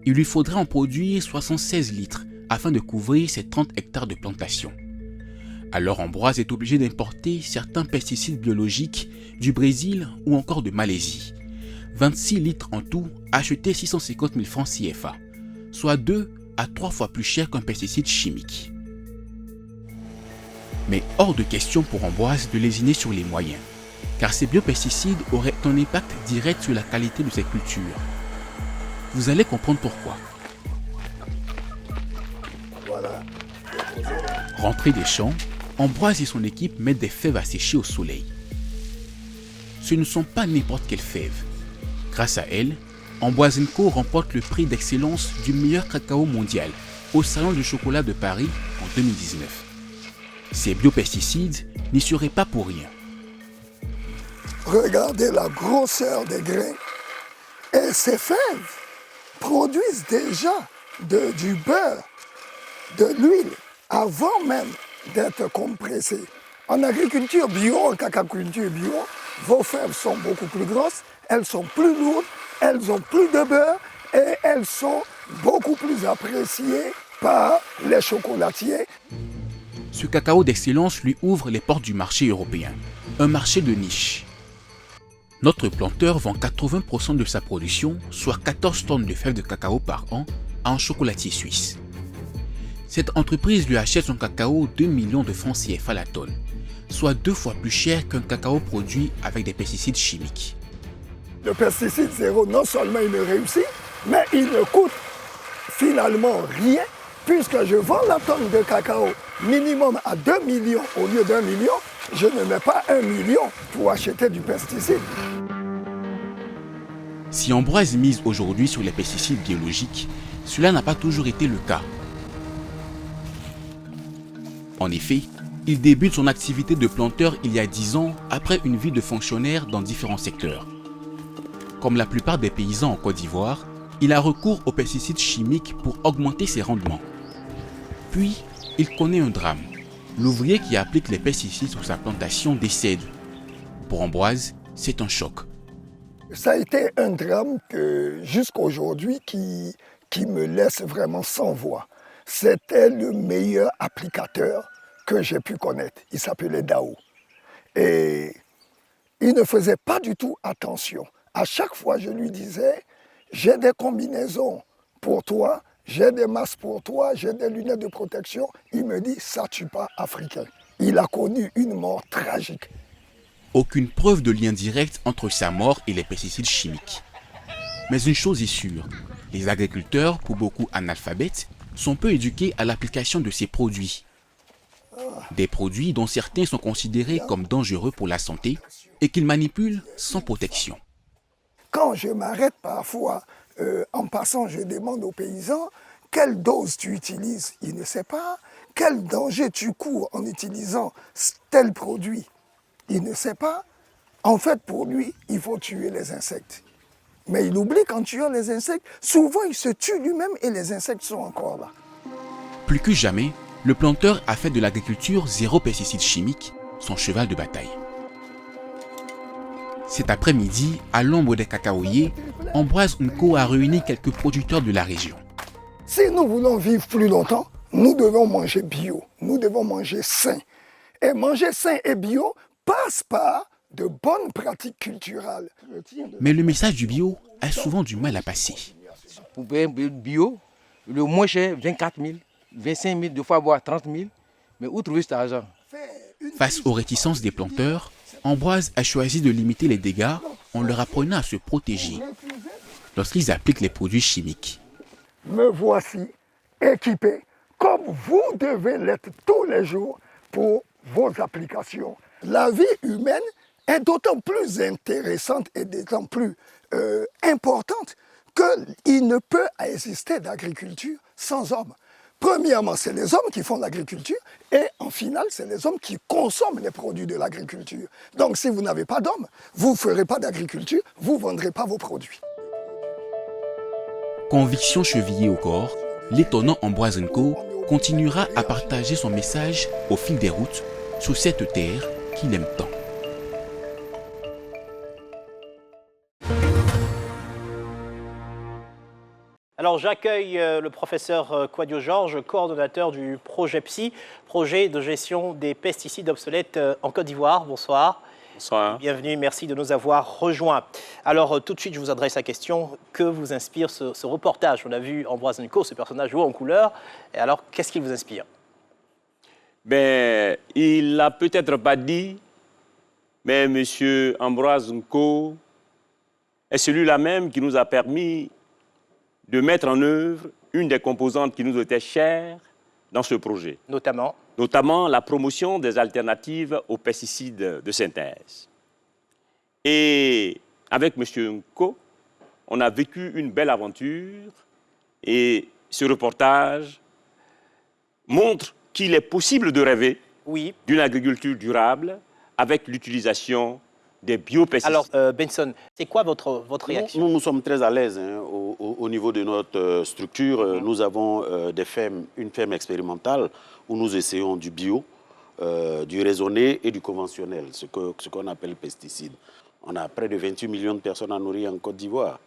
Il lui faudrait en produire 76 litres afin de couvrir ses 30 hectares de plantation. Alors Ambroise est obligé d'importer certains pesticides biologiques du Brésil ou encore de Malaisie. 26 litres en tout, achetés 650 000 francs CFA, soit 2 à 3 fois plus cher qu'un pesticide chimique. Mais hors de question pour Ambroise de lésiner sur les moyens, car ces biopesticides auraient un impact direct sur la qualité de ses cultures. Vous allez comprendre pourquoi. Voilà. Rentrés des champs, Ambroise et son équipe mettent des fèves à sécher au soleil. Ce ne sont pas n'importe quelles fèves. Grâce à elles, Ambroise & Co remporte le prix d'excellence du meilleur cacao mondial au Salon du chocolat de Paris en 2019. Ces biopesticides n'y seraient pas pour rien. Regardez la grosseur des grains. Et ces fèves produisent déjà du beurre, de l'huile, avant même d'être compressées. En agriculture bio, en cacaculture bio, vos fèves sont beaucoup plus grosses, elles sont plus lourdes, elles ont plus de beurre et elles sont beaucoup plus appréciées par les chocolatiers. Ce cacao d'excellence lui ouvre les portes du marché européen, un marché de niche. Notre planteur vend 80% de sa production, soit 14 tonnes de fèves de cacao par an, à un chocolatier suisse. Cette entreprise lui achète son cacao 2 millions de francs CFA la tonne, soit 2 fois plus cher qu'un cacao produit avec des pesticides chimiques. Le pesticide zéro, non seulement il me réussit, mais il ne coûte finalement rien, puisque je vends la tonne de cacao minimum à 2 millions au lieu d'1 million, je ne mets pas 1 million pour acheter du pesticide. Si Ambroise mise aujourd'hui sur les pesticides biologiques, cela n'a pas toujours été le cas. En effet, il débute son activité de planteur il y a 10 ans après une vie de fonctionnaire dans différents secteurs. Comme la plupart des paysans en Côte d'Ivoire, il a recours aux pesticides chimiques pour augmenter ses rendements. Puis, il connaît un drame. L'ouvrier qui applique les pesticides sur sa plantation décède. Pour Ambroise, c'est un choc. Ça a été un drame jusqu'à aujourd'hui qui me laisse vraiment sans voix. C'était le meilleur applicateur que j'ai pu connaître. Il s'appelait Dao. Et il ne faisait pas du tout attention. À chaque fois, je lui disais, j'ai des combinaisons pour toi, j'ai des masques pour toi, j'ai des lunettes de protection. Il me dit, ça tue pas africain. Il a connu une mort tragique. Aucune preuve de lien direct entre sa mort et les pesticides chimiques. Mais une chose est sûre, les agriculteurs, pour beaucoup analphabètes, sont peu éduqués à l'application de ces produits. Des produits dont certains sont considérés comme dangereux pour la santé et qu'ils manipulent sans protection. Quand je m'arrête parfois, en passant, je demande aux paysans quelle dose tu utilises. Il ne sait pas. Quel danger tu cours en utilisant tel produit. Il ne sait pas. En fait, pour lui, il faut tuer les insectes. Mais il oublie qu'en tuant les insectes, souvent il se tue lui-même et les insectes sont encore là. Plus que jamais, le planteur a fait de l'agriculture zéro pesticides chimiques son cheval de bataille. Cet après-midi, à l'ombre des cacaoyers, Ambroise Nko a réuni quelques producteurs de la région. Si nous voulons vivre plus longtemps, nous devons manger bio, nous devons manger sain. Et manger sain et bio passe par de bonnes pratiques culturelles. Mais le message du bio a souvent du mal à passer. Pour payer un bio, le moins cher, 24 000, 25 000, deux fois voire 30 000. Mais où trouver cet argent? Face aux réticences des planteurs, Ambroise a choisi de limiter les dégâts en leur apprenant à se protéger lorsqu'ils appliquent les produits chimiques. Me voici équipé comme vous devez l'être tous les jours pour vos applications. La vie humaine est d'autant plus intéressante et d'autant plus importante qu'il ne peut exister d'agriculture sans hommes. Premièrement, c'est les hommes qui font l'agriculture et en finale, c'est les hommes qui consomment les produits de l'agriculture. Donc si vous n'avez pas d'hommes, vous ne ferez pas d'agriculture, vous ne vendrez pas vos produits. Conviction chevillée au corps, l'étonnant Ambroise Nko continuera à partager son message au fil des routes sur cette terre qu'il aime tant. Alors j'accueille le professeur Kwadio Georges, coordonnateur du projet PSI, projet de gestion des pesticides obsolètes en Côte d'Ivoire. Bonsoir. Bonsoir. Bienvenue, merci de nous avoir rejoints. Alors tout de suite, je vous adresse la question, que vous inspire ce reportage? On a vu Ambroise Nko, ce personnage haut en couleur. Et alors, qu'est-ce qui vous inspire? Ben, il l'a peut-être pas dit, mais M. Ambroise Nko est celui-là même qui nous a permis de mettre en œuvre une des composantes qui nous était chères dans ce projet. Notamment la promotion des alternatives aux pesticides de synthèse. Et avec M. Nko, on a vécu une belle aventure et ce reportage montre qu'il est possible de rêver d'une agriculture durable avec l'utilisation des biopesticides. Alors, Benson, c'est quoi votre réaction? Nous sommes très à l'aise au niveau de notre structure. Nous avons une ferme expérimentale où nous essayons du bio, du raisonné et du conventionnel, ce qu'on appelle pesticides. On a près de 28 millions de personnes à nourrir en Côte d'Ivoire.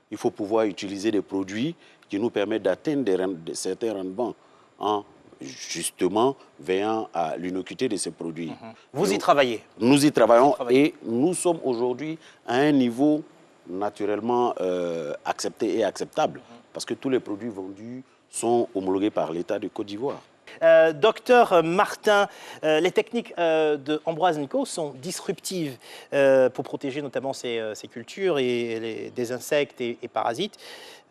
Il faut pouvoir utiliser des produits qui nous permettent d'atteindre certains rendements en justement veillant à l'innocuité de ces produits. Vous y travaillez? Nous y travaillons et nous sommes aujourd'hui à un niveau naturellement accepté et acceptable parce que tous les produits vendus sont homologués par l'État de Côte d'Ivoire. Docteur Martin, les techniques de Ambroise Nko sont disruptives pour protéger notamment ces cultures et des insectes et parasites.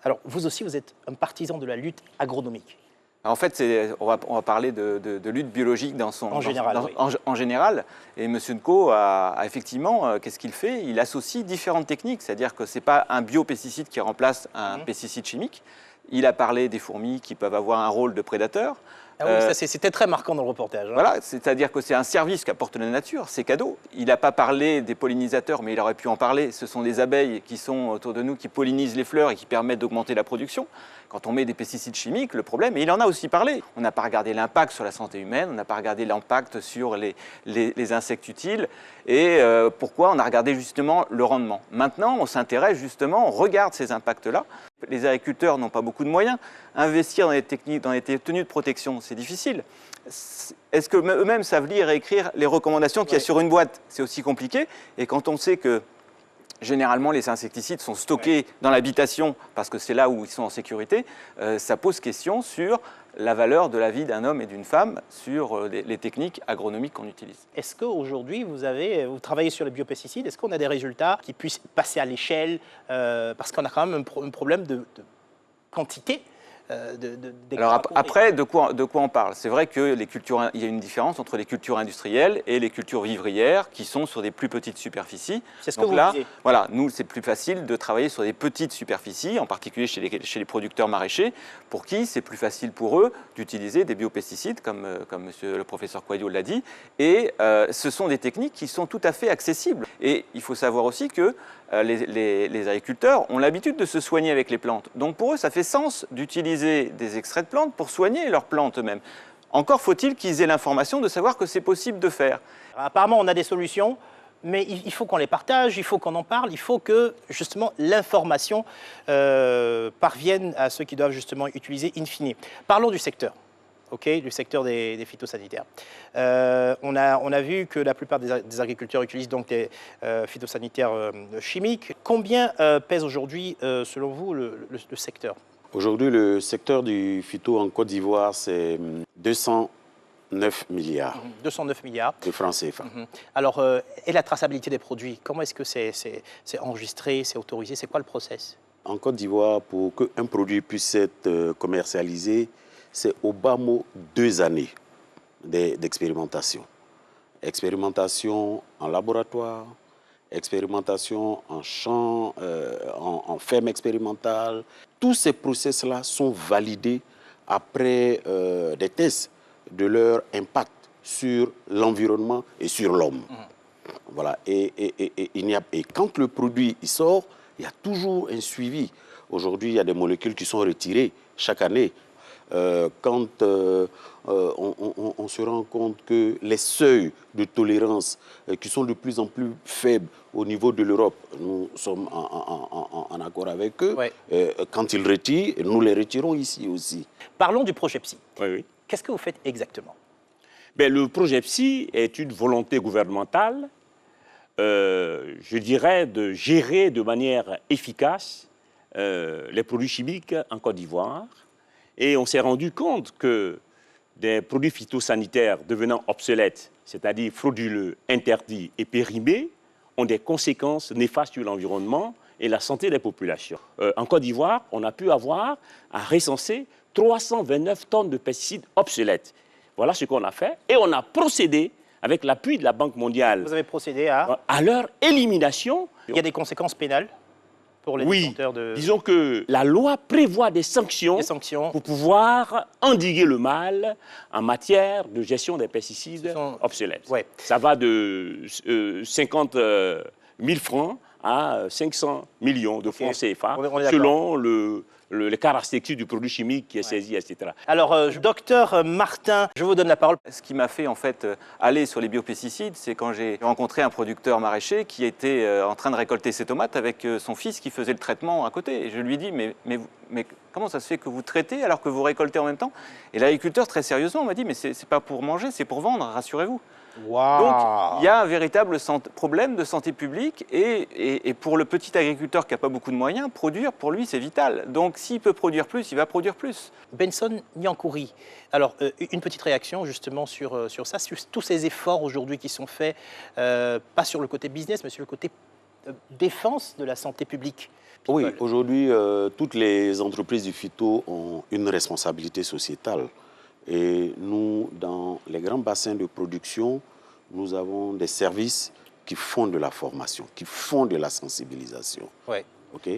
Alors vous aussi, vous êtes un partisan de la lutte agronomique. En fait, on va parler de lutte biologique en général. Et M. Nko a effectivement, qu'est-ce qu'il fait? Il associe différentes techniques, c'est-à-dire que ce n'est pas un biopesticide qui remplace un pesticide chimique. Il a parlé des fourmis qui peuvent avoir un rôle de prédateur. Ah oui, c'était très marquant dans le reportage. Voilà, c'est-à-dire que c'est un service qu'apporte la nature, c'est cadeau. Il n'a pas parlé des pollinisateurs, mais il aurait pu en parler. Ce sont des abeilles qui sont autour de nous, qui pollinisent les fleurs et qui permettent d'augmenter la production. Quand on met des pesticides chimiques, le problème, et il en a aussi parlé, on n'a pas regardé l'impact sur la santé humaine, on n'a pas regardé l'impact sur les insectes utiles, et pourquoi on a regardé justement le rendement. Maintenant, on s'intéresse justement, on regarde ces impacts-là. Les agriculteurs n'ont pas beaucoup de moyens. Investir dans les techniques, dans les tenues de protection, c'est difficile. Est-ce qu'eux-mêmes savent lire et écrire les recommandations qu'il y a sur une boîte? C'est aussi compliqué. Et quand on sait que généralement, les insecticides sont stockés dans l'habitation parce que c'est là où ils sont en sécurité. Ça pose question sur la valeur de la vie d'un homme et d'une femme, sur les techniques agronomiques qu'on utilise. Est-ce qu'aujourd'hui, vous travaillez sur les biopesticides, est-ce qu'on a des résultats qui puissent passer à l'échelle parce qu'on a quand même un problème de quantité Alors après, de quoi on parle? C'est vrai qu'il y a une différence entre les cultures industrielles et les cultures vivrières qui sont sur des plus petites superficies. C'est ce que Donc vous là, disiez. voilà, nous, c'est plus facile de travailler sur des petites superficies, en particulier chez les producteurs maraîchers, pour qui c'est plus facile pour eux d'utiliser des biopesticides, comme monsieur le professeur Kouadio l'a dit. Et ce sont des techniques qui sont tout à fait accessibles. Et il faut savoir aussi que les agriculteurs ont l'habitude de se soigner avec les plantes. Donc pour eux, ça fait sens d'utiliser des extraits de plantes pour soigner leurs plantes eux-mêmes. Encore faut-il qu'ils aient l'information de savoir que c'est possible de faire. Apparemment, on a des solutions, mais il faut qu'on les partage, il faut qu'on en parle, il faut que justement l'information parvienne à ceux qui doivent justement utiliser in fine. Parlons du secteur. Du secteur des phytosanitaires. On a vu que la plupart des agriculteurs utilisent donc des phytosanitaires chimiques. Combien pèse aujourd'hui, selon vous, le secteur? Aujourd'hui, le secteur du phyto en Côte d'Ivoire, c'est 209 milliards. 209 milliards. De francs CFA. Alors, et la traçabilité des produits, comment est-ce que c'est enregistré, c'est autorisé? C'est quoi le process? En Côte d'Ivoire, pour qu'un produit puisse être commercialisé, c'est au bas mot 2 années d'expérimentation. Expérimentation en laboratoire, expérimentation en champ, en ferme expérimentale. Tous ces process-là sont validés après des tests de leur impact sur l'environnement et sur l'homme. Voilà. Et quand le produit il sort, il y a toujours un suivi. Aujourd'hui, il y a des molécules qui sont retirées chaque année. Quand on se rend compte que les seuils de tolérance qui sont de plus en plus faibles au niveau de l'Europe, nous sommes en accord avec eux. Quand ils retirent, nous les retirons ici aussi. Parlons du projet PSI. Oui. Qu'est-ce que vous faites exactement? Le projet PSI est une volonté gouvernementale, je dirais, de gérer de manière efficace les produits chimiques en Côte d'Ivoire. Et on s'est rendu compte que des produits phytosanitaires devenant obsolètes, c'est-à-dire frauduleux, interdits et périmés, ont des conséquences néfastes sur l'environnement et la santé des populations. En Côte d'Ivoire, on a pu avoir à recenser 329 tonnes de pesticides obsolètes. Voilà ce qu'on a fait. Et on a procédé, avec l'appui de la Banque mondiale, vous avez procédé à leur élimination. Il y a des conséquences pénales pour les détenteurs de... Disons que la loi prévoit des sanctions pour pouvoir endiguer le mal en matière de gestion des pesticides obsolètes. Ça va de 50 000 francs à 500 millions de francs CFA, selon les caractéristiques du produit chimique qui est saisi, etc. Alors, docteur Martin, je vous donne la parole. Ce qui m'a fait en fait aller sur les biopesticides, c'est quand j'ai rencontré un producteur maraîcher qui était en train de récolter ses tomates avec son fils qui faisait le traitement à côté. Et je lui ai dit, mais comment ça se fait que vous traitez alors que vous récoltez en même temps? Et l'agriculteur, très sérieusement, m'a dit, mais c'est pas pour manger, c'est pour vendre, rassurez-vous. Donc, il y a un véritable problème de santé publique et pour le petit agriculteur qui n'a pas beaucoup de moyens, produire, pour lui, c'est vital. Donc, s'il peut produire plus, il va produire plus. Benson Nyankouri, alors, une petite réaction justement sur ça, sur tous ces efforts aujourd'hui qui sont faits, pas sur le côté business, mais sur le côté défense de la santé publique. Oui, aujourd'hui, toutes les entreprises du phyto ont une responsabilité sociétale. Et nous, dans les grands bassins de production, nous avons des services qui font de la formation, qui font de la sensibilisation.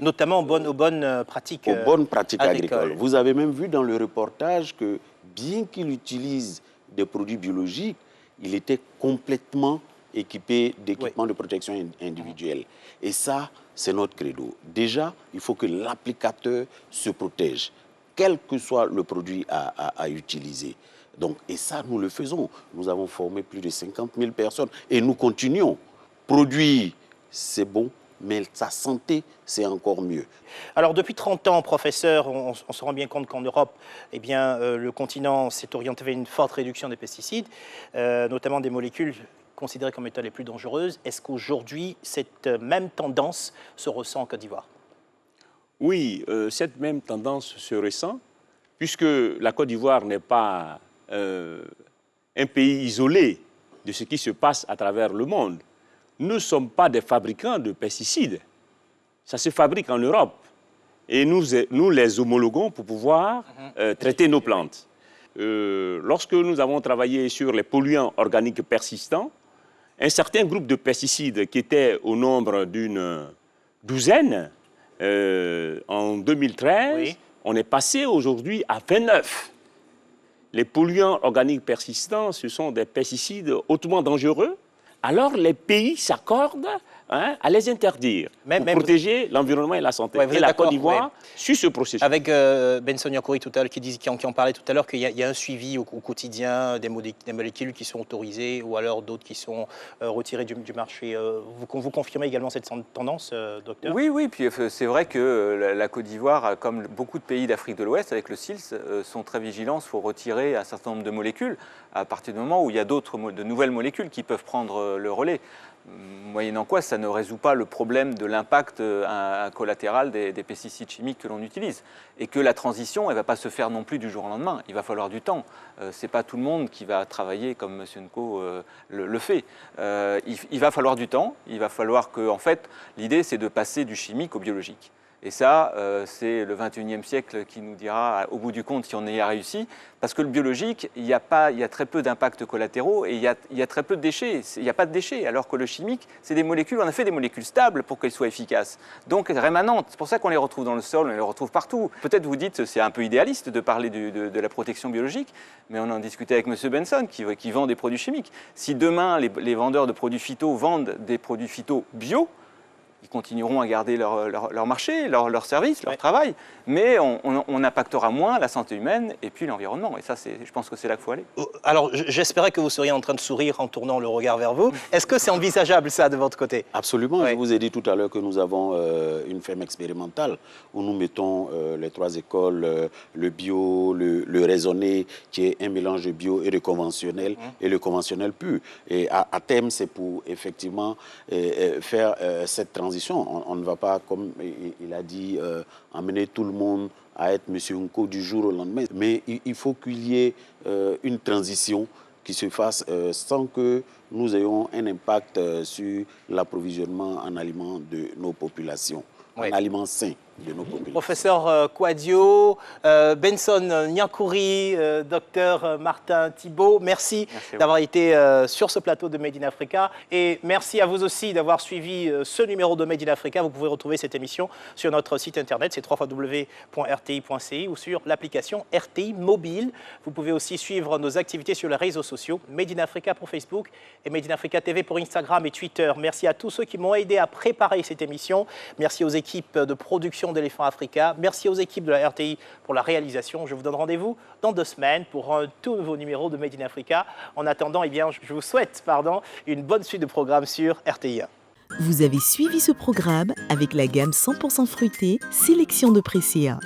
Notamment aux bonnes pratiques agricoles. Aux bonnes pratiques agricoles. Vous avez même vu dans le reportage que, bien qu'il utilise des produits biologiques, il était complètement équipé d'équipements de protection individuelle. Et ça, c'est notre credo. Déjà, il faut que l'applicateur se protège, quel que soit le produit à utiliser. Donc, et ça, nous le faisons. Nous avons formé plus de 50 000 personnes et nous continuons. Produire, c'est bon, mais sa santé, c'est encore mieux. Alors, depuis 30 ans, professeur, on se rend bien compte qu'en Europe, eh bien, le continent s'est orienté vers une forte réduction des pesticides, notamment des molécules considérées comme étant les plus dangereuses. Est-ce qu'aujourd'hui, cette même tendance se ressent en Côte d'Ivoire? Oui, cette même tendance se ressent, puisque la Côte d'Ivoire n'est pas un pays isolé de ce qui se passe à travers le monde. Nous ne sommes pas des fabricants de pesticides. Ça se fabrique en Europe. Et nous les homologuons pour pouvoir traiter nos plantes. Lorsque nous avons travaillé sur les polluants organiques persistants, un certain groupe de pesticides qui était au nombre d'une douzaine, en 2013, on est passé aujourd'hui à 29. Les polluants organiques persistants, ce sont des pesticides hautement dangereux. Alors les pays s'accordent à les interdire pour protéger l'environnement et la santé. Ouais, et la Côte d'Ivoire suit ce processus. Avec Benson Yankouri tout à l'heure qui en parlait tout à l'heure qu'il y a un suivi au quotidien des molécules qui sont autorisées ou alors d'autres qui sont retirées du marché. Vous confirmez également cette tendance, docteur? Oui, puis c'est vrai que la Côte d'Ivoire, comme beaucoup de pays d'Afrique de l'Ouest, avec le SILS, sont très vigilants. Il faut retirer un certain nombre de molécules à partir du moment où il y a de nouvelles molécules qui peuvent prendre le relais. Moyennant quoi, ça ne résout pas le problème de l'impact collatéral des pesticides chimiques que l'on utilise. Et que la transition, elle ne va pas se faire non plus du jour au lendemain. Il va falloir du temps. Ce n'est pas tout le monde qui va travailler comme M. Nko le fait. Il va falloir du temps. Il va falloir que, en fait, l'idée, c'est de passer du chimique au biologique. Et ça, c'est le 21e siècle qui nous dira, au bout du compte, si on y a réussi. Parce que le biologique, il y a très peu d'impacts collatéraux et il y a très peu de déchets. Il n'y a pas de déchets, alors que le chimique, c'est des molécules, on a fait des molécules stables pour qu'elles soient efficaces. Donc rémanentes. C'est pour ça qu'on les retrouve dans le sol, on les retrouve partout. Peut-être vous dites, c'est un peu idéaliste de parler de la protection biologique, mais on en discutait avec M. Benson qui vend des produits chimiques. Si demain, les vendeurs de produits phyto vendent des produits phyto bio, ils continueront à garder leur marché, leur service, leur travail, mais on impactera moins la santé humaine et puis l'environnement. Et ça, je pense que c'est là qu'il faut aller. Alors, j'espérais que vous seriez en train de sourire en tournant le regard vers vous. Est-ce que c'est envisageable, ça, de votre côté? Absolument. Ouais. Je vous ai dit tout à l'heure que nous avons une ferme expérimentale où nous mettons les 3 écoles, le bio, le raisonné, qui est un mélange de bio et de conventionnel, et le conventionnel pur. Et à terme, c'est pour effectivement faire cette transition. On ne va pas, comme il a dit, emmener tout le monde à être M. Nko du jour au lendemain. Mais il faut qu'il y ait une transition qui se fasse sans que nous ayons un impact sur l'approvisionnement en aliments de nos populations, en aliments sains de nos populations. Professeur Kouadio, Benson Yankouri, docteur Martin Thibault, merci d'avoir été sur ce plateau de Made in Africa. Et merci à vous aussi d'avoir suivi ce numéro de Made in Africa. Vous pouvez retrouver cette émission sur notre site internet, c'est www.rti.ci ou sur l'application RTI Mobile. Vous pouvez aussi suivre nos activités sur les réseaux sociaux, Made in Africa pour Facebook et Made in Africa TV pour Instagram et Twitter. Merci à tous ceux qui m'ont aidé à préparer cette émission. Merci aux équipes de production d'Éléphant Africa. Merci aux équipes de la RTI pour la réalisation. Je vous donne rendez-vous dans 2 semaines pour un tout nouveau numéro de Made in Africa. En attendant, je vous souhaite une bonne suite de programmes sur RTI. Vous avez suivi ce programme avec la gamme 100% fruitée, sélection de Pressia.